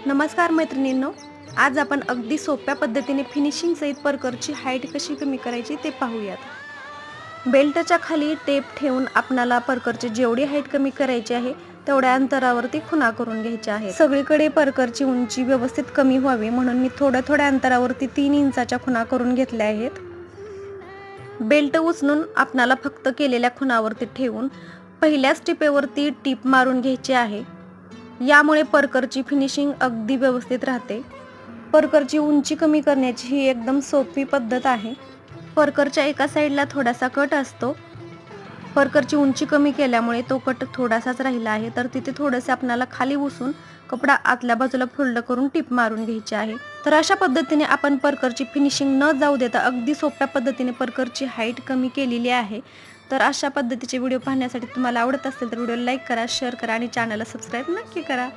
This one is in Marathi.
नमस्कार मैत्रिणींनो, आज आपण अगदी सोप्या पद्धतीने फिनिशिंग सहित परकरची हाईट कशी कमी करायची ते पाहूयात। बेल्टच्या खाली टेप ठेवून आपणाला परकरची जेवढी हाईट कमी करायची आहे तेवढ्या अंतरावरती खुणा करून घ्यायच्या आहेत। सगळीकडे परकरची उंची व्यवस्थित कमी व्हावी म्हणून मी थोड्या अंतरावरती 3 इंचाच्या खुणा करून घेतल्या आहेत। बेल्ट उचलून आपणाला फक्त केलेल्या खुणावरती ठेवून पहिल्याच टिपेवरती टीप मारून घ्यायची आहे। यामुळे परकरची फिनिशिंग अगदी व्यवस्थित राहते। परकरची उंची कमी करण्याची ही एकदम सोपी पद्धत आहे। परकरच्या एका साईडला थोडासा कट असतो। परकरची उंची कमी केल्यामुळे तो कट थोडासाच राहिला आहे, तर तिथे थोडेसे आपल्याला खाली बसून कपडा आतल्या बाजूला फोल्ड करून टिप मारून घ्यायची आहे। तर अशा पद्धतीने आपण परकरची फिनिशिंग न जाऊ देता अगदी सोप्या पद्धतीने परकरची हाईट कमी केलेली आहे। तर अशा पद्धतीचे व्हिडिओ पाहण्यासाठी तुम्हाला आवडत असेल तर व्हिडिओला लाईक करा, शेअर करा आणि चॅनलला सबस्क्राईब नक्की करा।